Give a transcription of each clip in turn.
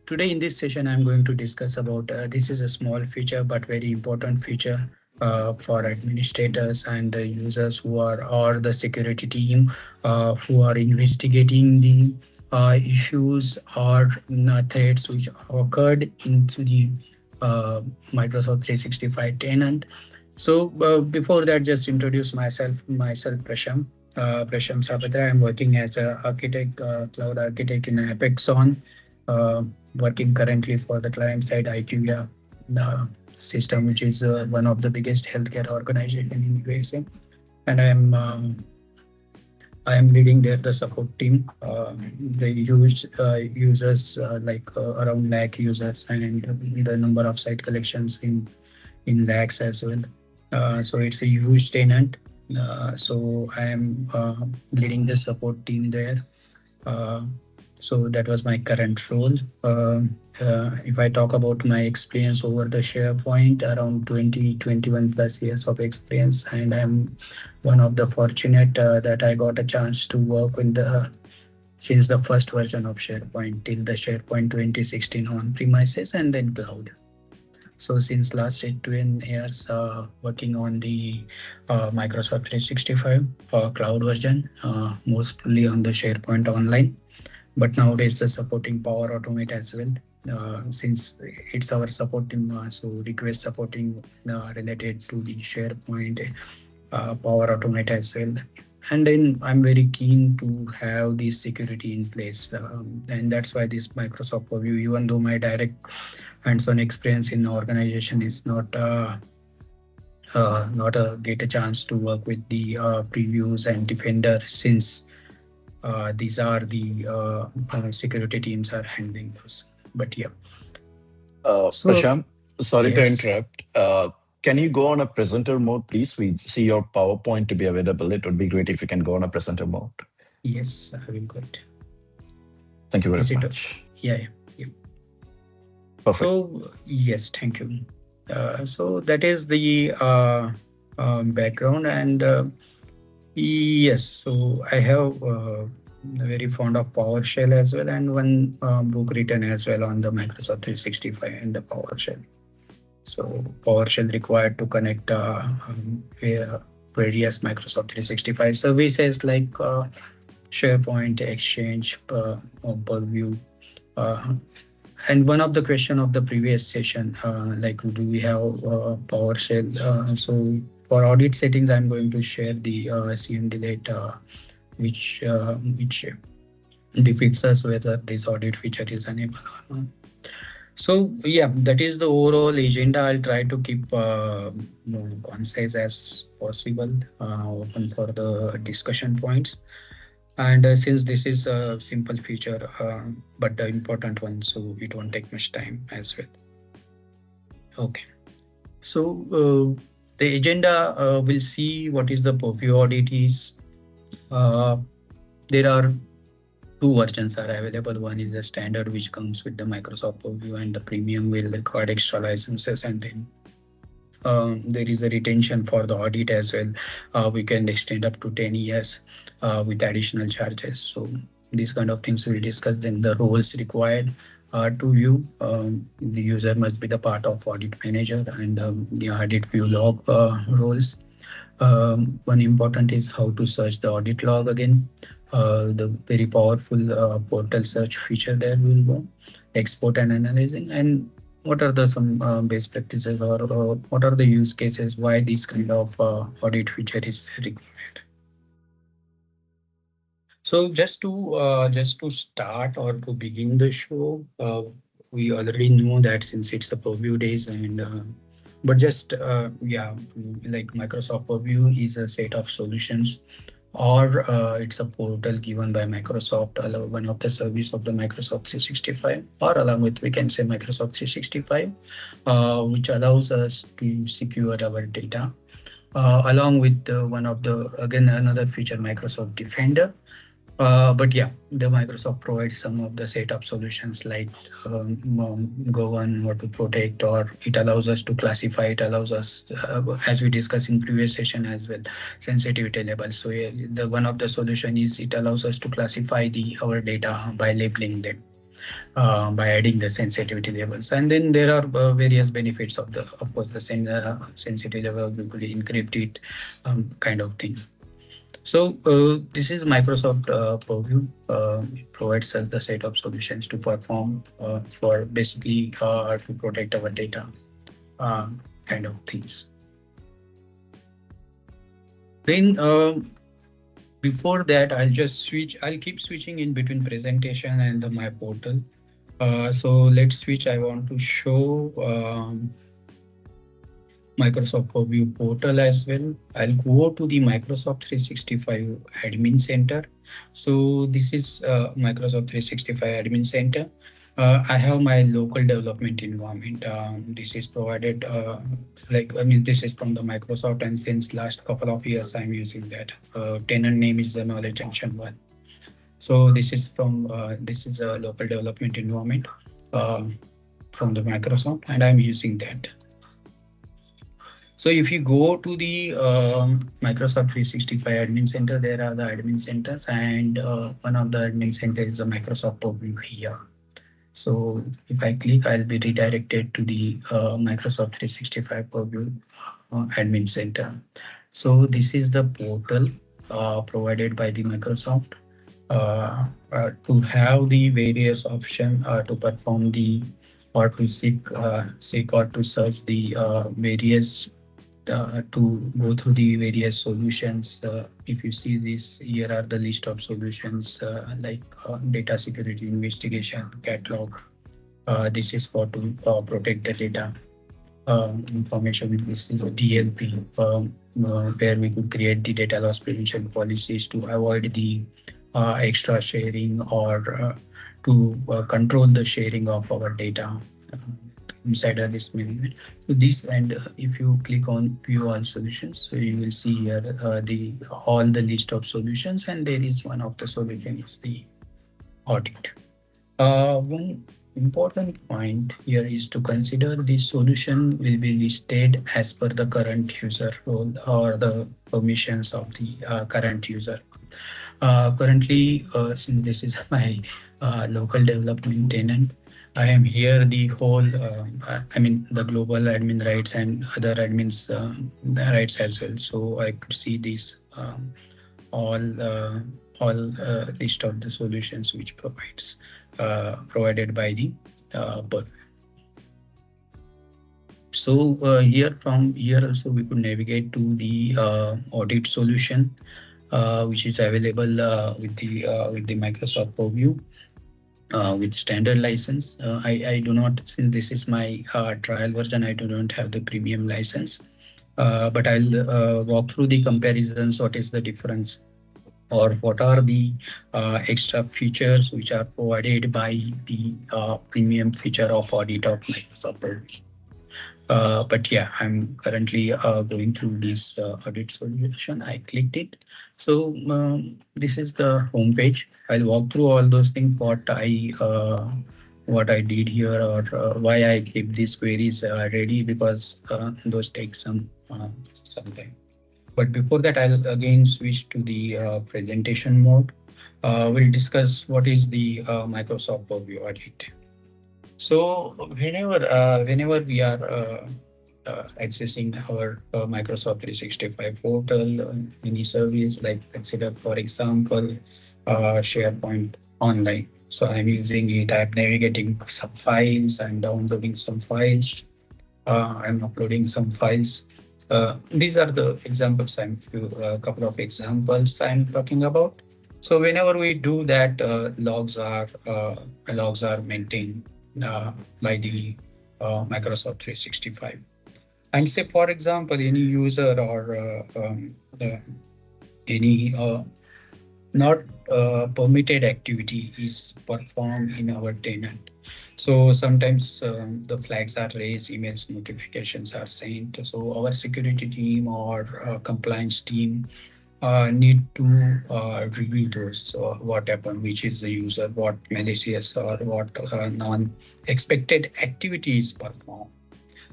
today in this session, I'm going to discuss about this is a small feature but very important feature for administrators and users who are or the security team who are investigating the issues or threats which occurred into the uh, Microsoft 365 tenant. So before that, just introduce myself, Prasham. Prasham Sabatra. I'm working as a architect, cloud architect in Apexon, uh, working currently for the client side IQVIA system, which is one of the biggest healthcare organization in USA. And I am leading there the support team. They use users around lakh users and the number of site collections in lakhs as well. So it's a huge tenant. So I am leading the support team there. Uh, so that was my current role. If I talk about my experience over the SharePoint, around 21 plus years of experience, and I'm one of the fortunate that I got a chance to work with the since the first version of SharePoint till the SharePoint 2016 on premises and then cloud. So since last 8 to 10 years, working on the Microsoft 365 cloud version, mostly on the SharePoint Online. But nowadays, the supporting Power Automate as well. Since it's our support team, so request supporting related to the SharePoint Power Automate as well. And then I'm very keen to have this security in place, and that's why this Microsoft Purview, even though my direct hands-on experience in the organization is not get a chance to work with the previews and defender, since these are the security teams are handling those. But yeah, so Prashant, sorry to yes, interrupt. Can you go on a presenter mode, please? We see your PowerPoint to be available. It would be great if you can go on a presenter mode. yes, I will go it. Thank you very Is it? much. Yeah, yeah, yeah. Perfect. So yes, thank you. So that is the background, and yes, so I have very fond of PowerShell as well, and one book written as well on the Microsoft 365 and the PowerShell. So PowerShell required to connect various Microsoft 365 services like SharePoint, Exchange, Purview. Uh, and one of the question of the previous session, like do we have PowerShell? So for audit settings, I'm going to share the CM delete, which depicts us whether this audit feature is enabled or not. So yeah, that is the overall agenda. I'll try to keep more concise as possible, open for the discussion points. And since this is a simple feature, but the important one, so it won't take much time as well. Okay. So the agenda will see what is the purview audit is. Uh, there are two versions are available. One is the standard, which comes with the Microsoft Purview, and the premium will require extra licenses, and then there is a retention for the audit as well. We can extend up to 10 years with additional charges. So these kind of things we'll discuss. Then the roles required to view. The user must be the part of audit manager and the audit view log roles. One important is how to search the audit log again. The very powerful portal search feature there will go. Export and analyzing, and what are the some best practices, or what are the use cases why this kind of audit feature is required. So just to start or to begin the show, we already know that since it's the purview days, and but just yeah, like Microsoft Purview is a set of solutions, or it's a portal given by Microsoft, one of the service of the Microsoft 365, or along with we can say Microsoft 365, which allows us to secure our data, along with one of the again another feature Microsoft Defender. But yeah, the Microsoft provides some of the setup solutions like govern what to protect, or it allows us to classify. It allows us, as we discussed in previous session as well, sensitivity levels. So yeah, the one of the solution is it allows us to classify the our data by labeling them. by adding the sensitivity levels. And then there are various benefits of course, the sensitivity level, you could encrypt it, kind of thing. So this is Microsoft Purview. It provides us the set of solutions to perform for basically to protect our data, kind of things. Then before that, I'll keep switching in between presentation and my portal. So let's switch. I want to show Microsoft Purview portal as well. I'll go to the Microsoft 365 Admin Center. So this is Microsoft 365 Admin Center. I have my local development environment. This is provided, this is from the Microsoft, and since last couple of years, I'm using that. Tenant name is the Knowledge Junction 1. So this is a local development environment from the Microsoft, and I'm using that. So if you go to the Microsoft 365 Admin Center, there are the admin centers, and one of the admin centers is the Microsoft Purview here. So if I click, I'll be redirected to the Microsoft 365 Purview Admin Center. So this is the portal provided by the Microsoft to have the various options to perform or to seek or to search the various to go through the various solutions. If you see this, here are the list of solutions like data security investigation catalog. This is for to protect the data information. This is a DLP where we could create the data loss prevention policies to avoid the extra sharing or to control the sharing of our data inside our risk management. So this, and if you click on view all solutions, so you will see here all the list of solutions, and there is one of the solutions is the audit. One important point here is to consider the solution will be listed as per the current user role or the permissions of the current user. Currently, since this is my local development tenant, I am here the whole, the global admin rights and other admins rights as well. So I could see these all list of the solutions which provided by the Purview. So here also we could navigate to the audit solution, which is available with the Microsoft Purview. With standard license. I do not, since this is my trial version, I do not have the premium license, but I'll walk through the comparisons, what is the difference or what are the extra features which are provided by the premium feature of audit of Microsoft Purview. But yeah, I'm currently going through this audit solution. I clicked it. So this is the home page. I'll walk through all those things, what I did here, or why I keep these queries ready, because those take some time. But before that, I'll again switch to the presentation mode. We'll discuss what is the Microsoft Purview Audit. So whenever we are accessing our Microsoft 365 portal, any service, like consider for example SharePoint Online. So I'm using it. I'm navigating some files. I'm downloading some files. I'm uploading some files. These are the examples. A couple of examples I'm talking about. So whenever we do that, logs are maintained by the Microsoft 365. And say, for example, any user or any not permitted activity is performed in our tenant. So sometimes the flags are raised, emails notifications are sent. So our security team or compliance team need to review those, what happened, which is the user, what malicious or what non-expected activities performed.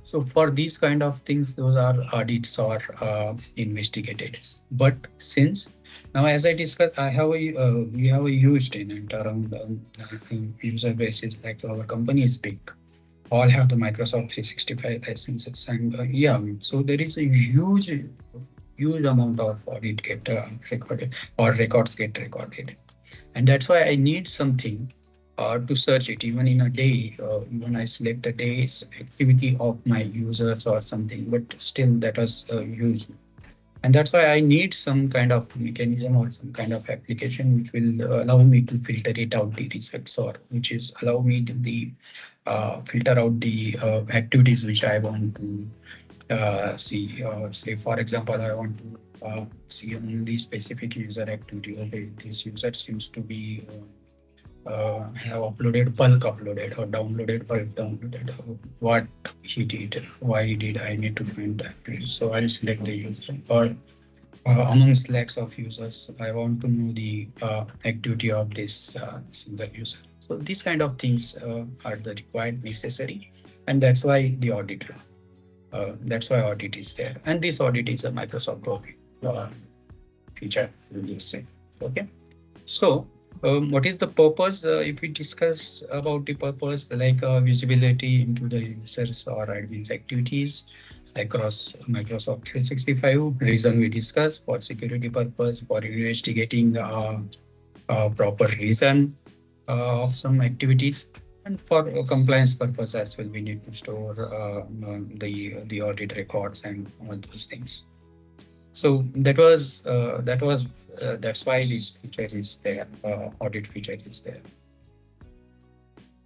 So for these kind of things, those are audits are investigated. But since Now, as I discussed, we have a huge tenant around user bases. Like our company is big, all have the Microsoft 365 licenses, and so there is a huge amount of audit get recorded or records get recorded, and that's why I need something to search it. Even in a day, even I select a day's activity of my users or something, but still that was huge. And that's why I need some kind of mechanism or some kind of application which will allow me to filter it out the results, or which is allow me to filter out the activities which I want to see. Say, for example, I want to see only specific user activity. Okay, this user seems to be have uploaded bulk uploaded or downloaded bulk downloaded. What he did, why he did, I need to find that. So I'll select the user, or amongst lakhs of users, I want to know the activity of this single user. So these kind of things are the required necessary, and that's why the audit. That's why audit is there, and this audit is a Microsoft Purview feature. We'll say. Okay, so. What is the purpose? If we discuss about the purpose, like visibility into the users or admin activities across Microsoft 365, reason we discuss for security purpose, for investigating proper reason of some activities, and for compliance purpose as well. We need to store the audit records and all those things. So that's why this feature is there. Audit feature is there.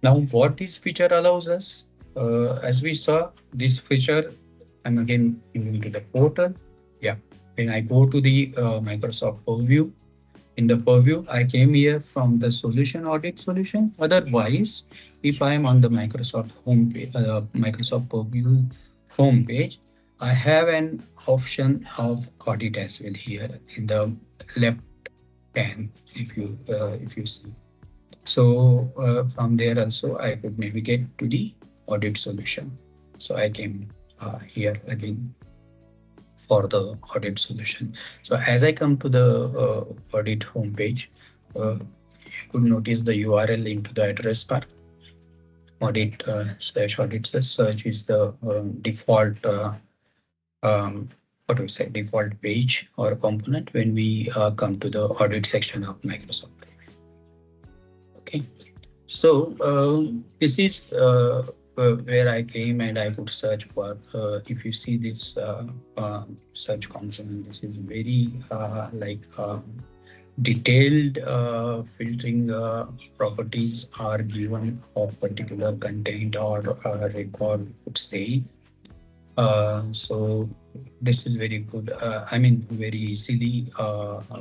Now, what this feature allows us, as we saw, this feature, I'm again moving to the portal. Yeah, when I go to the Microsoft Purview, in the Purview, I came here from the solution audit solution. Otherwise, if I am on the Microsoft homepage, Microsoft Purview homepage, I have an option of audit as well here in the left hand, if you see. So from there also I could navigate to the audit solution. So I came here again for the audit solution. So as I come to the audit homepage, you could notice the URL into the address bar. Audit /audit search is the default default page or component when we come to the audit section of Microsoft. Okay, so this is where I came and I could search for. If you see this search console, this is very detailed filtering properties are given of particular content or record, would say. So this is very good. Very easily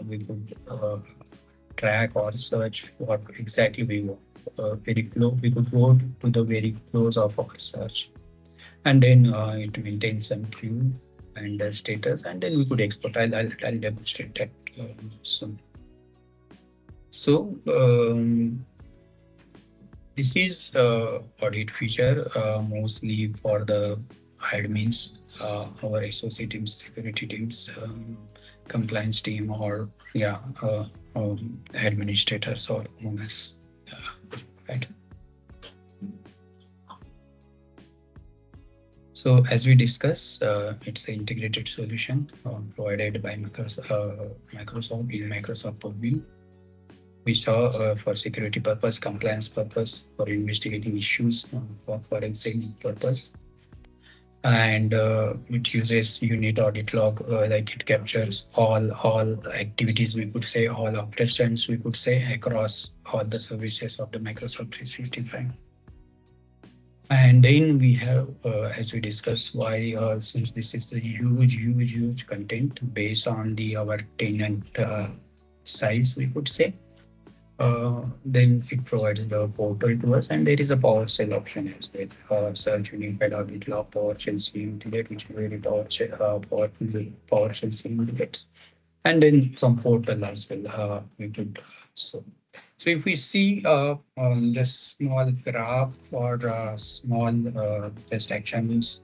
we could track or search what exactly we want. Very close, we could go to the very close of our search, and then it maintains some queue and status, and then we could export. I'll demonstrate that soon. So this is audit feature mostly for the admins, our associate teams, security teams, compliance team, or administrators or owners, right? So as we discussed, it's an integrated solution provided by Microsoft in Microsoft Purview. We saw for security purpose, compliance purpose, for investigating issues, for forensic purpose. And it uses unit audit log, like it captures all activities, we could say, all operations, we could say, across all the services of the Microsoft 365. And then we have, as we discussed, why since this is the huge content based on our tenant size, we could say. Then it provides the portal to us, and there is a PowerShell option as well. Search unified audit log, PowerShell simulate, which is very PowerShell simulates, and then from portal as well. We could so if we see just small graph or small test actions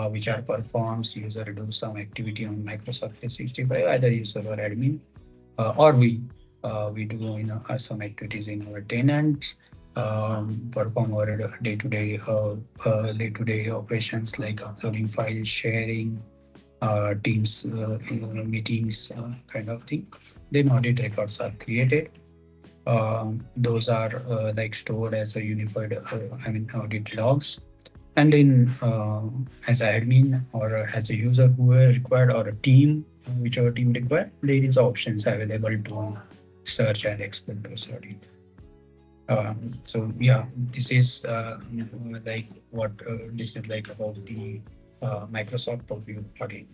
which are performed, user do some activity on Microsoft 365, either user or admin. or we do some activities in our tenants, perform our day-to-day operations like uploading files, sharing, teams meetings, kind of thing. Then audit records are created. Those are like stored as a unified, audit logs. And then as admin or as a user who are required, or a team, whichever team required, there is options available to search and explore those audit. So yeah, this is like what this is like about the Microsoft Purview Audit.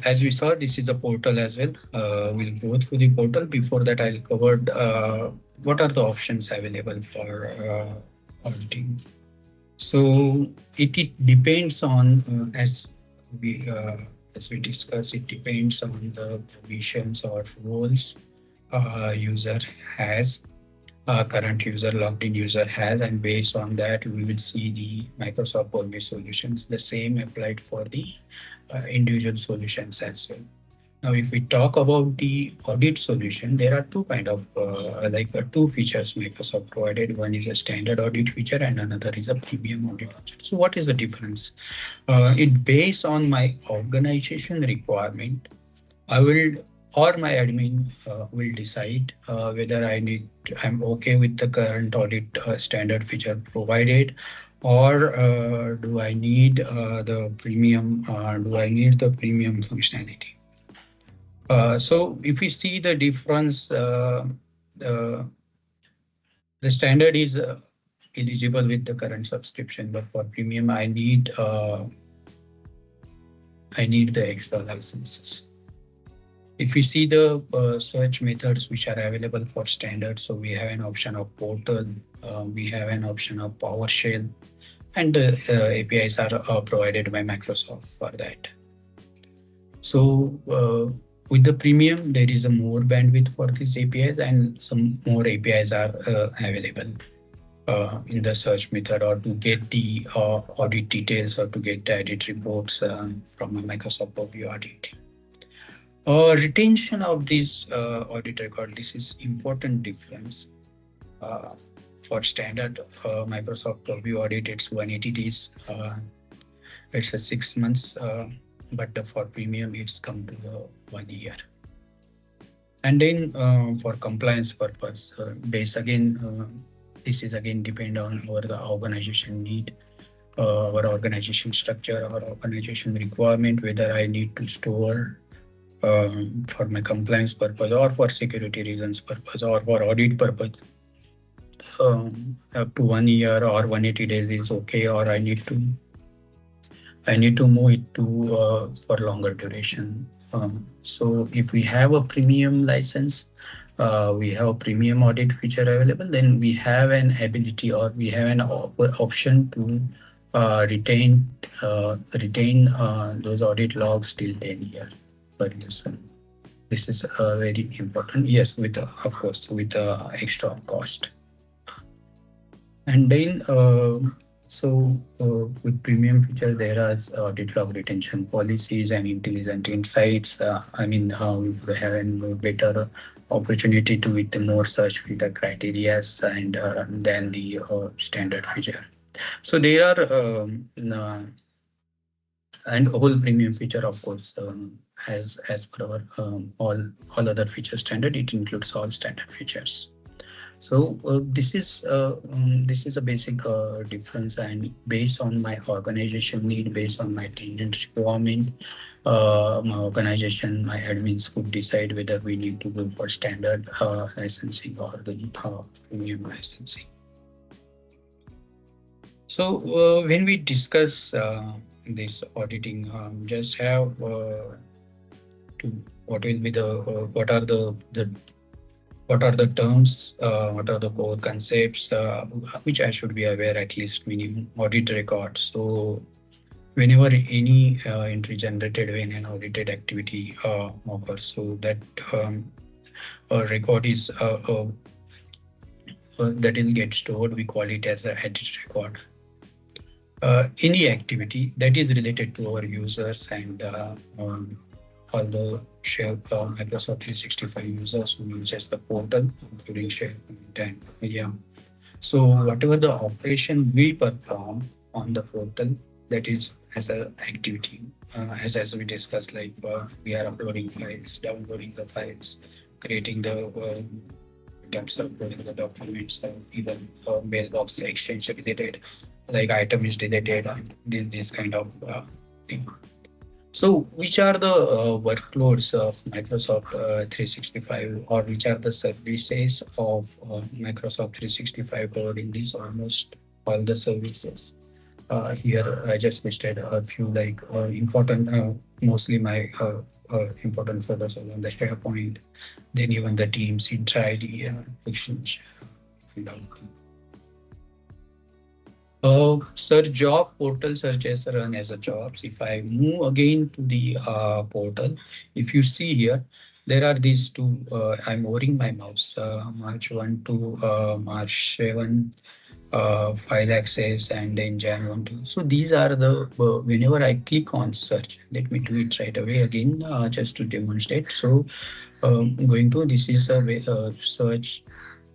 As we saw, this is a portal as well. We'll go through the portal. Before that, I'll cover what are the options available for auditing. So it depends on as we discussed, it depends on the permissions or roles user has, current user, logged in user has, and based on that, we will see the Microsoft Purview solutions. The same applied for the individual solutions as well. Now, if we talk about the audit solution, there are two kind of two features Microsoft provided. One is a standard audit feature and another is a premium audit feature. So what is the difference? It based on my organization requirement, I will, or my admin will decide whether I'm okay with the current audit standard feature provided, or do I need the premium? Do I need the premium functionality? So if we see the difference, the standard is eligible with the current subscription, but for premium, I need the extra licenses. If we see the search methods which are available for standard, so we have an option of portal, we have an option of PowerShell, and APIs are provided by Microsoft for that. So with the premium, there is a more bandwidth for these APIs, and some more APIs are available in the search method, or to get the audit details, or to get the audit reports from a Microsoft Purview Audit. Retention of this audit record, this is important difference. For standard Microsoft Purview Audit, it's 180 days. It's a 6 months. But for premium, it's come to 1 year. And then for compliance purpose, this is again depend on our the organization need, our organization structure, or organization requirement, whether I need to store for my compliance purpose, or for security reasons purpose, or for audit purpose. Up to 1 year or 180 days is okay, or I need to move it to for longer duration. So if we have a premium license, we have a premium audit feature available, then we have an ability, or we have an option to retain those audit logs till 10 years per user. This is very important. Yes, with of course with extra cost. And then with premium feature, there are audit log retention policies and intelligent insights. We would have a more better opportunity to with the more search with the criteria and than the standard feature. So there are and whole premium feature, of course, as per our all other feature standard, it includes all standard features. So this is a basic difference, and based on my organization need, based on my tenant requirement, my organization, my admins could decide whether we need to go for standard licensing or the premium licensing. So when we discuss this auditing, just have what will be the what are the terms, what are the core concepts, which I should be aware, at least minimum audit records. So whenever any entry generated when an audited activity occurs, so that a record is that will get stored, we call it as a audit record. Any activity that is related to our users and all the Microsoft 365 users who uses the portal, including SharePoint and yeah. So whatever the operation we perform on the portal, that is as a activity, as we discussed, like we are uploading files, downloading the files, creating the terms of uploading the documents, even mailbox exchange related, like item is deleted, and this kind of thing. So, which are the workloads of Microsoft 365, or which are the services of Microsoft 365 providing these almost all the services? Here, I just listed a few like important, mostly my important focus on the SharePoint, then even the Teams, Intra-ID, Exchange, and all. Search job portal searches run as a jobs. If I move again to the portal, if you see here, there are these two. I'm moving my mouse. March 1 to March 7, file access, and then Jan 1 2. So these are the whenever I click on search. Let me do it right away again, just to demonstrate. So going to this is a search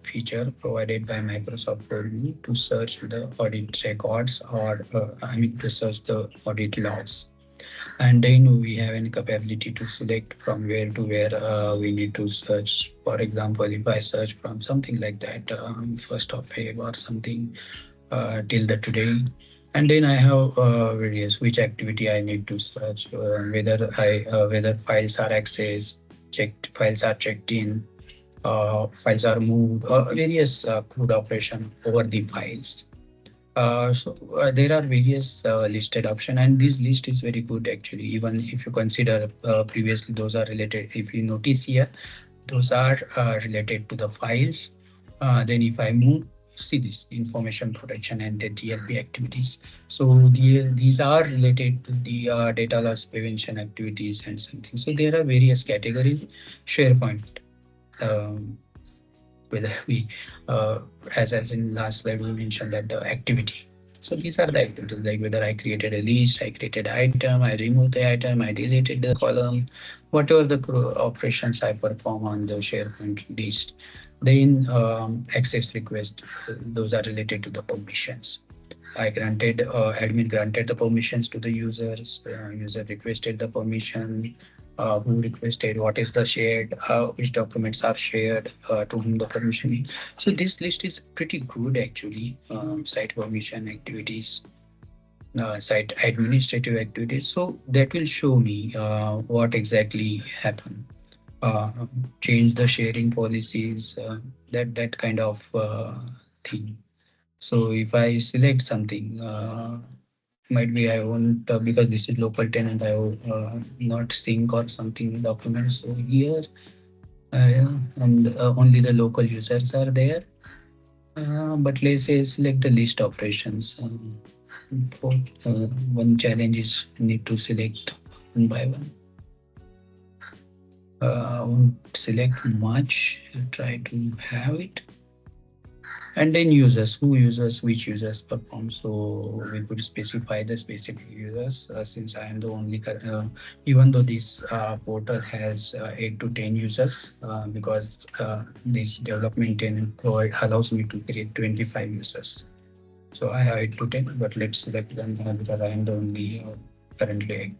feature provided by Microsoft Purview to search the audit records, or to search the audit logs. And then we have an capability to select from where to where we need to search. For example, if I search from something like that, 1st of Feb or something till the today, and then I have various which activity I need to search, whether files are accessed, files are checked in, files are moved, various CRUD operation over the files. So there are various listed option, and this list is very good actually. Even if you consider previously, those are related. If you notice here, those are related to the files. Then if I move, see this information protection and the DLP activities. So these are related to the data loss prevention activities and something. So there are various categories. SharePoint. Whether we as in last slide we mentioned that the activity. So these are the activities, like whether I created a list, I created an item, I removed the item, I deleted the column, whatever the operations I perform on the SharePoint list. Then access request, those are related to the permissions. I granted, admin granted the permissions to the users, user requested the permission, who requested, what is the shared, which documents are shared, to whom the permission is. So this list is pretty good actually. Site permission activities, site administrative activities. So that will show me what exactly happened. Change the sharing policies, that kind of thing. So if I select something, might be I won't, because this is local tenant, I will not sync or something documents. So here, and only the local users are there. But let's say select the list operations. For one challenge is need to select one by one. Won't select much, try to have it. And then users, which users perform. So we could specify the specific users, since I am the only, even though this portal has 8 to 10 users, because this development tenant allows me to create 25 users. So I have 8 to 10, but let's select them because I am the only currently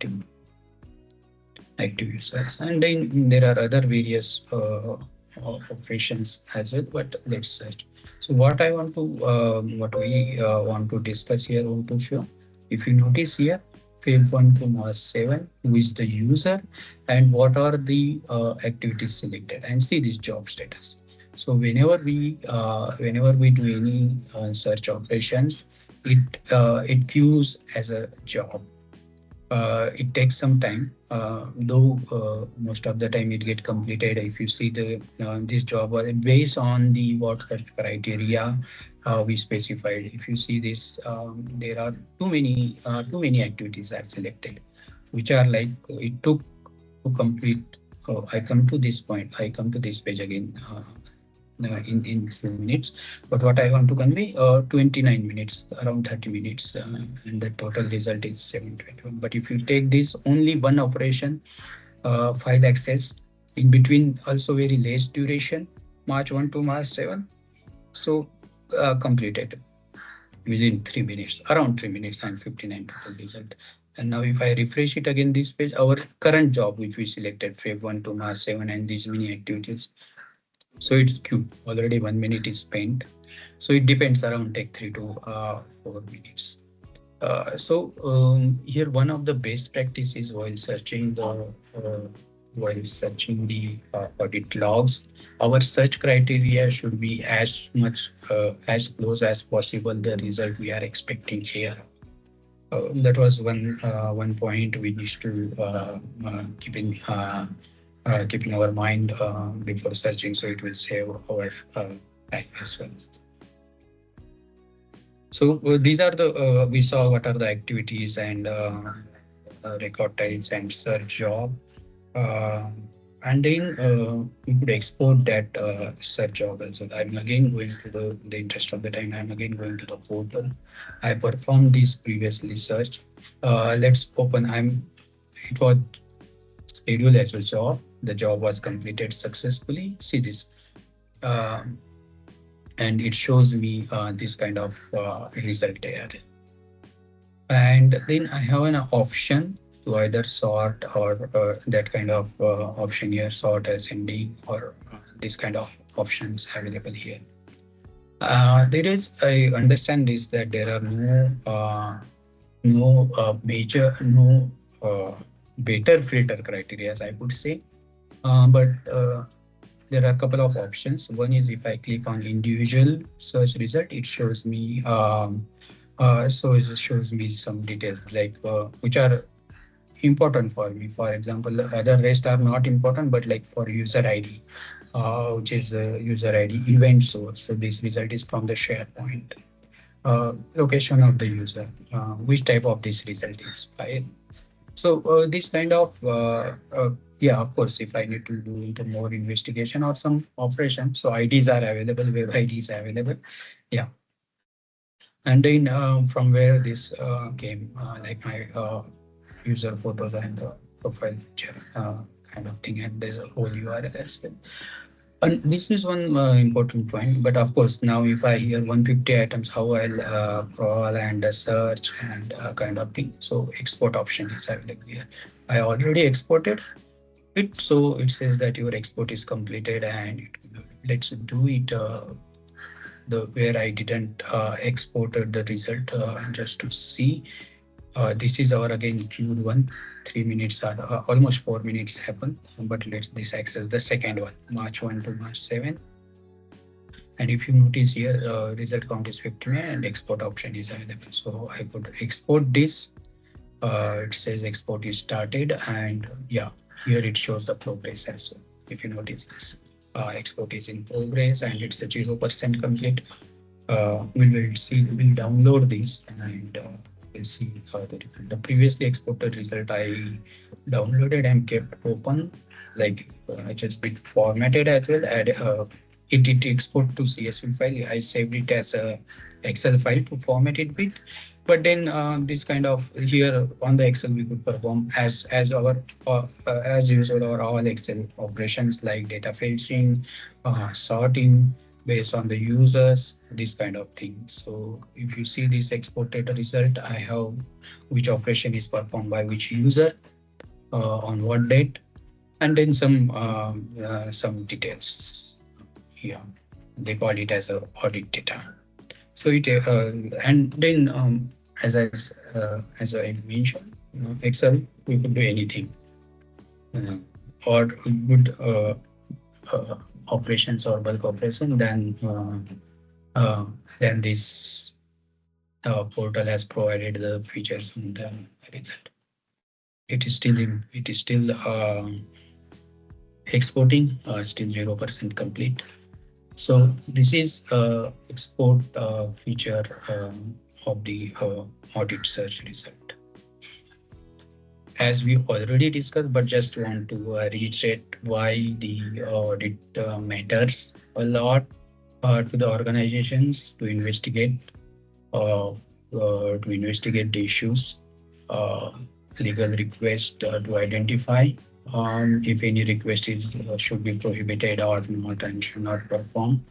active users. And then there are other various operations as well, but let's search. So what I want to, what we want to discuss here, want to show, if you notice here, Feb 1 to March 7, who is the user and what are the activities selected, and see this job status. So whenever we do any search operations, it queues as a job. It takes some time, though most of the time it get completed. If you see the this job based on the what criteria we specified. If you see this, there are too many activities are selected, which are like it took to complete. I come to this point. I come to this page again. In few minutes, but what I want to convey, 29 minutes, around 30 minutes, and the total result is 721. But if you take this only one operation, file access. In between, also very less duration, March 1 to March 7. So completed within 3 minutes, around 3 minutes and 59 total result. And now if I refresh it again, this page, our current job, which we selected, Feb 1 to March 7, and these mini activities. So it's queued, already 1 minute is spent. So it depends, around take 3 to 4 minutes. Here one of the best practices while searching the audit logs, our search criteria should be as much as close as possible the result we are expecting here. That was one point we need to keep in our mind before searching, so it will save our time as well. So these are the we saw what are the activities and record types and search job, and then we could export that search job also. I'm again going to the interest of the time. I'm again going to the portal. I performed this previously search. Let's open. It was scheduled as a job. The job was completed successfully. See this. And it shows me this kind of result there. And then I have an option to either sort or that kind of option here, sort ascending, or this kind of options available here. There is, I understand this, that there are no better filter criteria, as I would say, but there are a couple of options. One is if I click on individual search result, it shows me it shows me some details like which are important for me. For example, other rest are not important, but like for user ID, which is the user ID event source. So this result is from the SharePoint. Location of the user, which type of this result is file. So this kind of yeah, of course, if I need to do into more investigation or some operation, so IDs are available, web IDs are available. Yeah. And then from where this came, like my user photos and the profile picture kind of thing, and the whole URL as well. And this is one important point. But of course, now if I hear 150 items, how I'll crawl and search and kind of thing. So export option is available here. I already exported it, so it says that your export is completed, and let's do it where I didn't exported the result just to see. This is our again queued one. 3 minutes are almost 4 minutes happen, but let's this access the second one, March 1 to March 7. And if you notice here, result count is 59 and export option is available. So I could export this. It says export is started, and yeah, here it shows the progress as well. If you notice this, export is in progress and it's a 0% complete. We'll download this and we'll see the previously exported result I downloaded and kept open, like just bit formatted as well. Add it export to CSV file. I saved it as a Excel file to format it bit. But then this kind of here on the Excel we could perform as our as usual or all Excel operations like data fetching, sorting based on the users, this kind of thing. So if you see this exported result, I have which operation is performed by which user on what date, and then some details here. They call it as a audit data. So it and then as I mentioned, Excel we could do anything or good operations or bulk operation. Then this portal has provided the features on the result. It is still exporting, still 0% complete. So this is export feature of the audit search result. As we already discussed, but just want to reiterate why the audit matters a lot to the organizations to investigate the issues, legal request to identify if any request is should be prohibited or not and should not perform,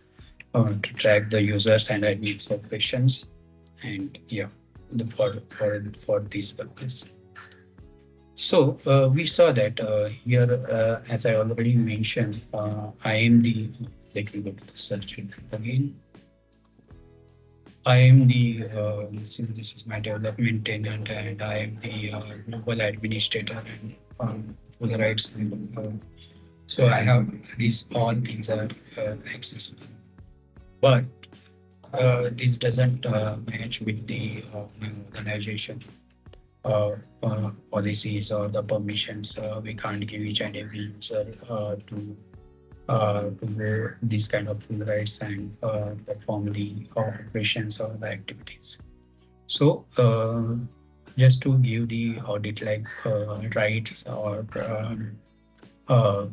to track the users and admins operations, and yeah, for this purpose. So we saw that here, as I already mentioned, I am the, let me go to the search again. I am the, since this is my development tenant, and I am the global administrator and full rights. And, so I have these, all things are accessible, but this doesn't match with the my organization policies or the permissions. We can't give each and every user to go these kind of full rights and perform the operations or the activities. So just to give the audit like rights or to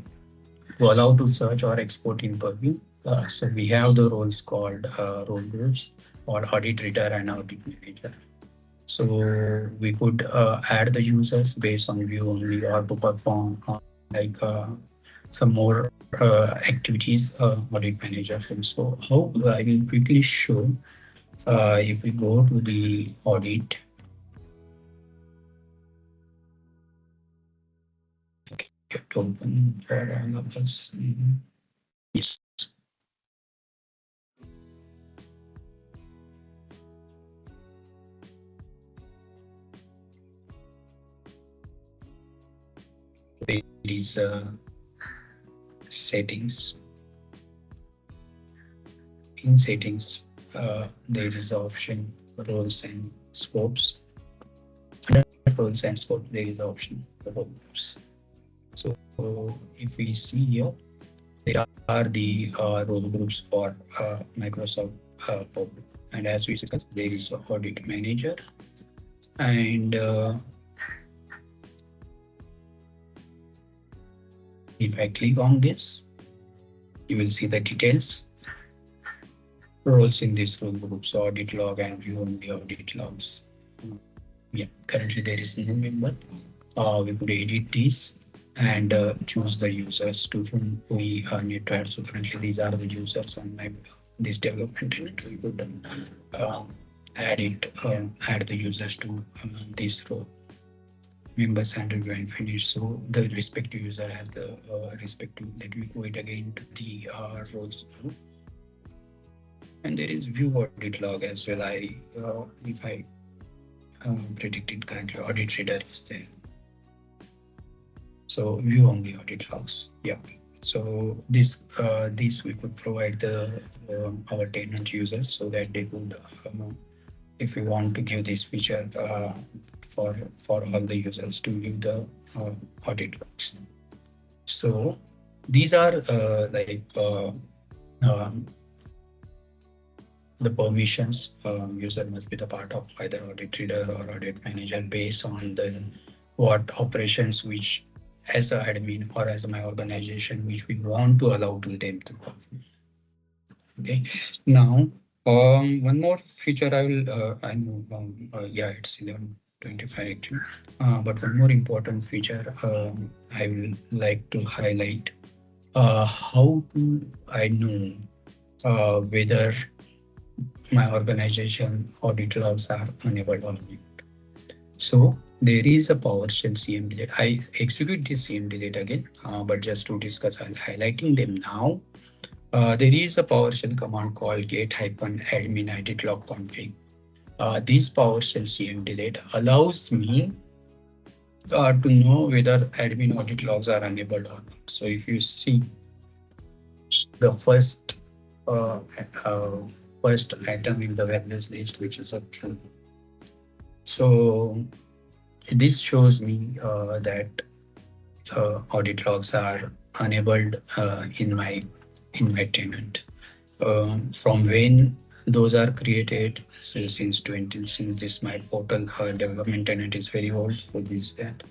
allow to search or export in Purview. So we have the roles called role groups or audit reader and audit manager. So we could add the users based on view only or to perform like some more activities audit manager. So how I will quickly show if we go to the audit. Kept open for all of us. Yes. There is settings. In settings, there is option roles and scopes. Under roles and scopes, there is option role groups. So if we see here, there are the role groups for Microsoft Purview. And as we discussed, there is an audit manager. And if I click on this, you will see the details. Roles in this role groups, audit log and view on the audit logs. Yeah, currently there is no member. We could edit this and choose the users to whom we need to add. So currently these are the users on my this development tenant. We could add the users to this row. Members and review and finish. So the respective user has the respective. Let me go it again to the roles group. And there is view audit log as well. If I predicted currently audit reader is there. So view on the audit logs. Yeah. So this we could provide the our tenant users so that they could, if we want to give this feature for all the users to view the audit logs. So these are like the permissions. User must be the part of either audit reader or audit manager based on the what operations which as an admin or as my organization which we want to allow to them to perform. Okay. Now one more feature I will I know yeah, it's 11:25 actually, but one more important feature I will like to highlight. How do I know whether my organization audit logs are enabled or not? So there is a PowerShell CM delete. I execute this CM delete again, but just to discuss, I'm highlighting them now. There is a PowerShell command called get-admin audit log config. This PowerShell CM delete allows me to know whether admin audit logs are enabled or not. So if you see the first item in the values list, which is a true. So this shows me that audit logs are enabled in my tenant. From when those are created, so since this my portal development tenant is very old, so this that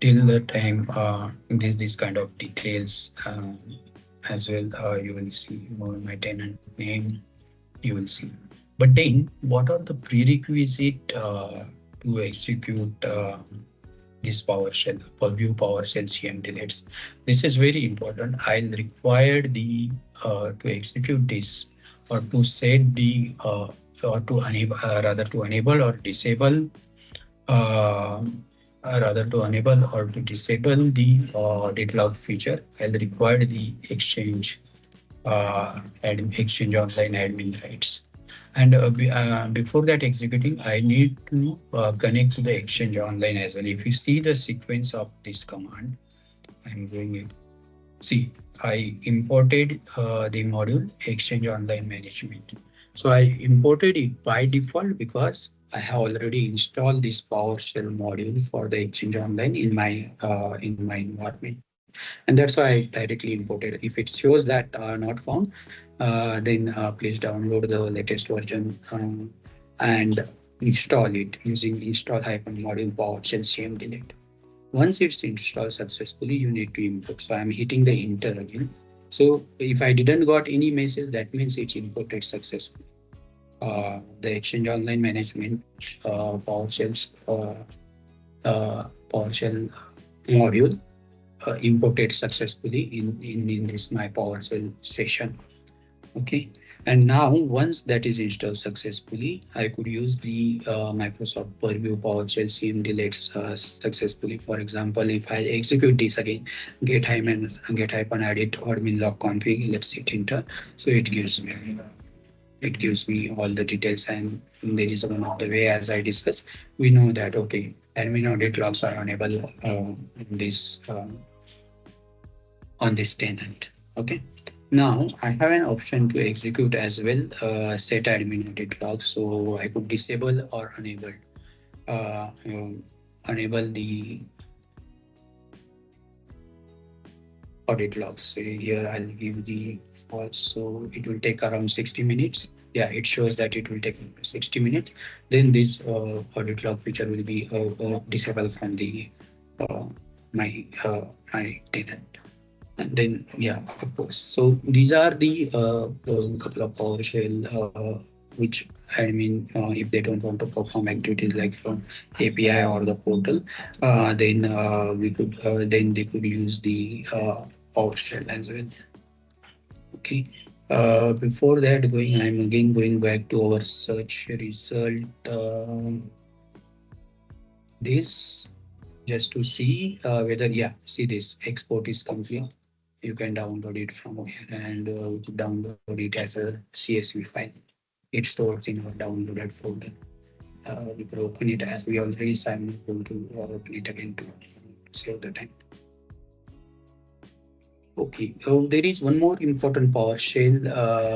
till the time this kind of details as well. You will see my tenant name. You will see. But then, what are the prerequisite to execute this PowerShell, Purview PowerShell CM deletes. This is very important. I'll require the to execute this or to set the or to enable rather to enable or disable uh, rather to enable or to disable the audit log feature. I'll require the Exchange Online admin rights. And before that executing, I need to connect to the Exchange Online as well. If you see the sequence of this command, I'm doing it. See, I imported the module Exchange Online Management. So I imported it by default because I have already installed this PowerShell module for the Exchange Online in my environment, and that's why I directly imported. If it shows that not found, then please download the latest version and install it using install-module PowerShell CM delete. Once it's installed successfully, you need to import. So I'm hitting the enter again. So if I didn't got any message, that means it's imported successfully. The Exchange Online Management PowerShell module imported successfully in this my PowerShell session. Okay, and now once that is installed successfully, I could use the Microsoft Purview PowerShell CM deletes successfully. For example, if I execute this again, get hyphen edit admin log config, let's hit enter. So it gives me all the details, and there is one of the way, as I discussed, we know that okay, admin audit logs are enabled on this tenant. Okay. Now I have an option to execute as well, set admin audit log. So I could disable or enable the audit logs. So here I'll give the false. So it will take around 60 minutes. Yeah, it shows that it will take 60 minutes. Then this audit log feature will be disabled from the my tenant. And then, yeah, of course. So these are the couple of PowerShell which if they don't want to perform activities like from API or the portal, then they could use the PowerShell as well. Okay. Before that, I'm again going back to our search result. This just to see whether see this export is complete. You can download it from here and download it as a CSV file. It stores in our downloaded folder. We could open it as we already signed up to open it again to save the time. Okay, there is one more important PowerShell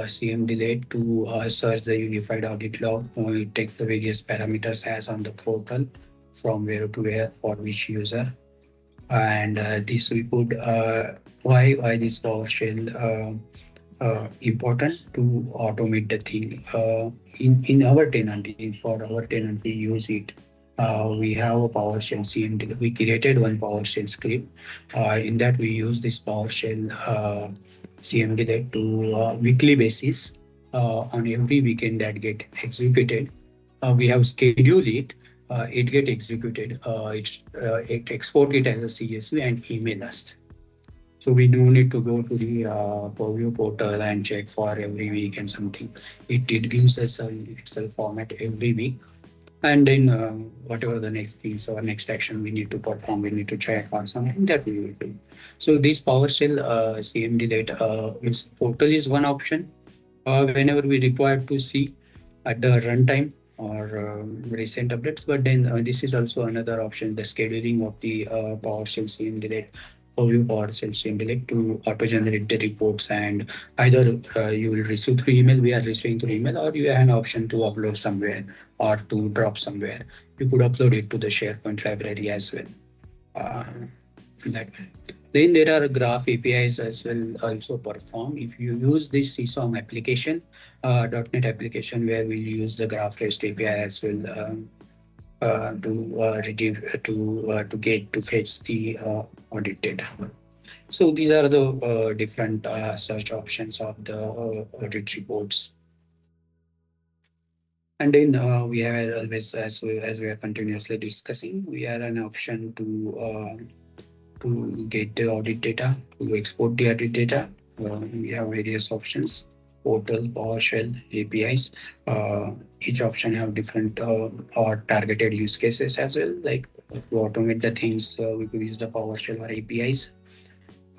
CM delete to search the unified audit log. It takes the various parameters as on the portal from where to where for which user. And this we could why this PowerShell important to automate the thing in our tenant. For our tenant, we use it. We have a PowerShell CM. We created one PowerShell script. In that, we use this PowerShell CM delete to weekly basis on every weekend that get executed. We have scheduled it. It get executed. It export it as a CSV and email us. So we do need to go to the Purview portal and check for every week and something. It gives us an Excel format every week. And then whatever the next things or next action we need to perform, we need to check or something that we will do. So this PowerShell CM delete portal is one option whenever we require to see at the runtime or recent updates. But then this is also another option, the scheduling of the PowerShell CM delete. Purview PowerShell CM delete to auto-generate the reports, and either you will receive through email, we are receiving through email, or you have an option to upload somewhere or to drop somewhere. You could upload it to the SharePoint library as well. That way. Then there are graph APIs as well also perform. If you use this CSOM application, .NET application, where we'll use the graph REST API as well to fetch the audit data. So these are the different search options of the audit reports. And then we have always, as we are continuously discussing, we have an option to get the audit data, to export the audit data. We have various options: portal, PowerShell, APIs. Each option have different or targeted use cases as well. Like to automate the things, we could use the PowerShell or APIs.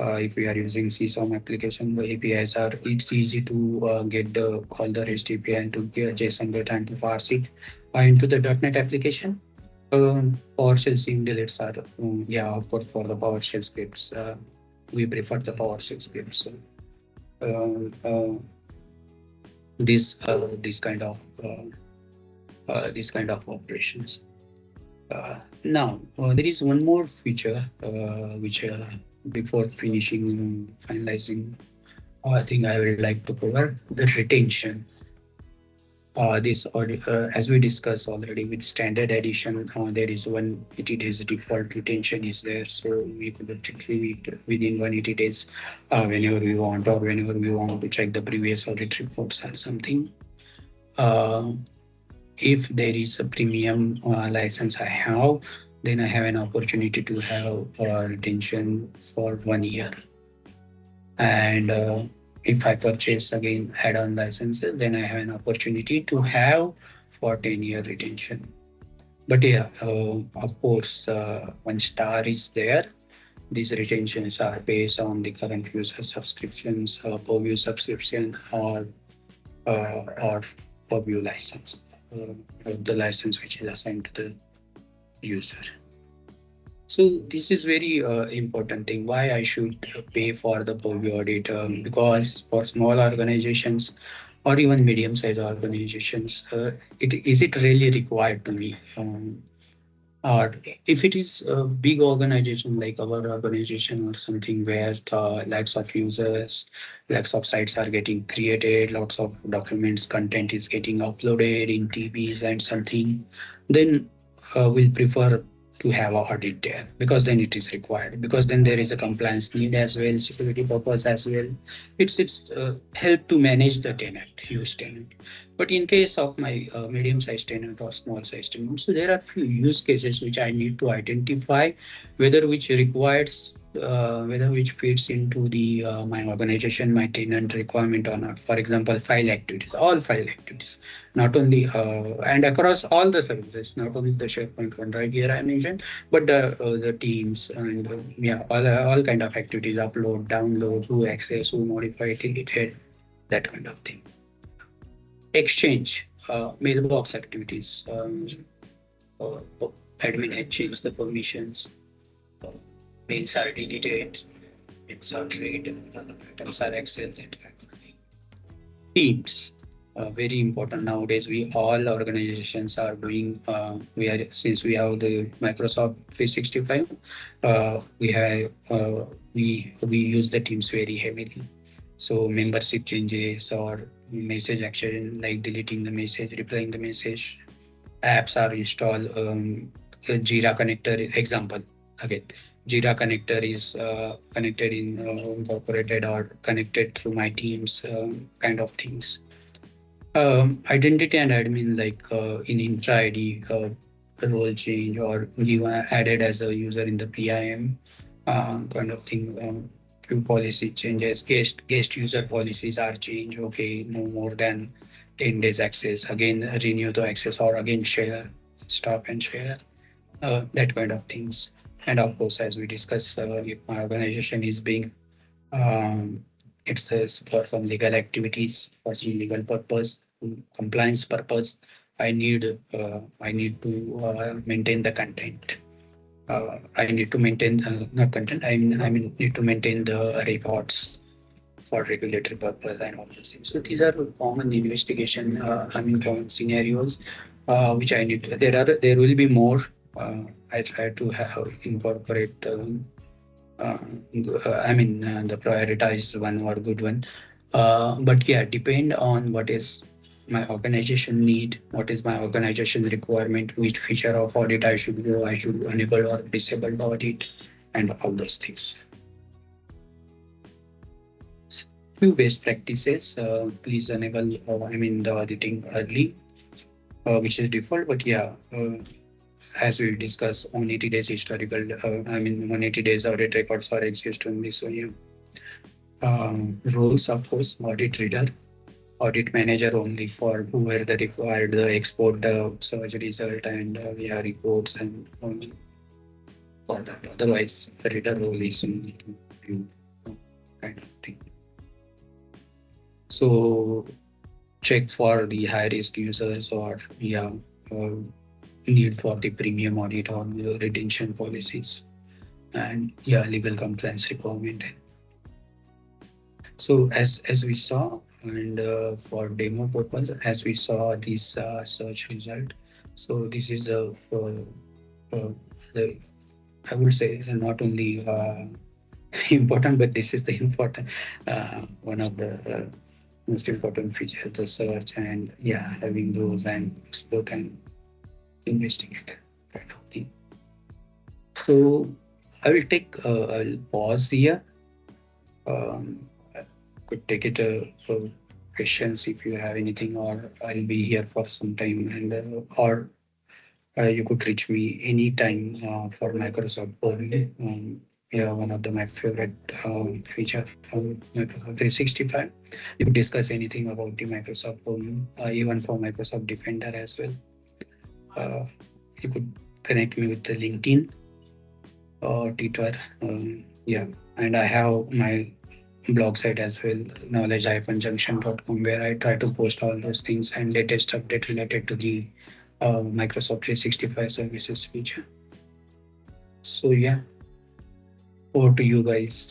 If we are using CSOM application, the APIs are, it's easy to get the call the REST API and to get JSON data and to parse it into the .NET application. PowerShell singletons are, yeah, of course, for the PowerShell scripts, we prefer the PowerShell scripts. Uh, uh, this kind of operations. Now there is one more feature which before finishing finalizing, I think I would like to cover the retention. This audit, as we discussed already with standard edition, there is 180 days default retention is there. So we could typically within 180 days, whenever we want or whenever we want to check the previous audit reports or something. If there is a premium license I have, then I have an opportunity to have retention for 1 year. And if I purchase again add-on licenses, then I have an opportunity to have for 10-year retention. But yeah, of course, one star is there. These retentions are based on the current user subscriptions, Purview subscription, or Purview license, the license which is assigned to the user. So this is very important thing. Why I should pay for the Purview audit? Because for small organizations or even medium-sized organizations, is it really required to me? Or if it is a big organization like our organization or something where lakhs of users, lakhs of sites are getting created, lots of documents, content is getting uploaded in TVs and something, then we'll prefer to have a audit there, because then it is required, because then there is a compliance need as well, security purpose as well. It's help to manage the tenant, huge tenant. But in case of my medium-sized tenant or small-sized tenant, so there are few use cases which I need to identify, whether which requires, whether which fits into the my organization, my tenant requirement or not. For example, file activities, all file activities, not only and across all the services, not only the SharePoint one right here I mentioned, but the teams and yeah, all kind of activities, upload, download, who access, who modify, delete, that kind of thing. Exchange, mailbox activities, uh, admin had changed the permissions, uh, mails are deleted, it's are read, items are accessed, that kind of thing. Teams, very important nowadays. We all organizations are doing. We are, since we have the Microsoft 365. We use the Teams very heavily. So membership changes or message action like deleting the message, replying the message, apps are installed. Jira connector example again. Jira connector is connected in incorporated or connected through my Teams kind of things. Identity and admin like in intra ID role change or you are added as a user in the PIM kind of thing. Few policy changes, guest user policies are changed. Okay, no more than 10 days access. Again, renew the access or again share, stop and share. That kind of things. And of course, as we discussed, if my organization is being it's for some legal activities, for some legal purpose, compliance purpose, I need to maintain the content. I need to maintain not content. I mean need to maintain the records for regulatory purpose and all those things. So these are common investigation. Common scenarios which I need. There will be more. I try to have incorporate. The prioritized one or good one. But yeah, depend on what is my organization need, what is my organization requirement, which feature of audit I should go, I should enable or disable the audit, and all those things. Few best practices. Please enable the auditing early. which is default. But yeah, as we discussed, on 80 days historical, 180 days audit records are exist only. So yeah, roles of course, audit reader, audit manager only for whoever the required the export the search result and yeah reports and only for that. Otherwise, the reader role is only to view kind of thing. So check for the high risk users or yeah. Need for the premium audit or retention policies and yeah legal compliance requirement. So as we saw and for demo purpose, as we saw this search result, so this is the I would say not only important, but this is the important one of the most important feature, the search and yeah having those and explore and investigate kind of thing. So I will take I'll pause here. I could take it for questions if you have anything, or I'll be here for some time, and or you could reach me anytime for Microsoft Purview. Yeah, one of my favorite feature from Microsoft 365. You could discuss anything about the Microsoft Purview, even for Microsoft Defender as well. You could connect me with the LinkedIn or Twitter. Yeah, and I have my blog site as well, knowledge-junction.com, where I try to post all those things and latest update related to the Microsoft 365 services feature. So yeah, over to you guys.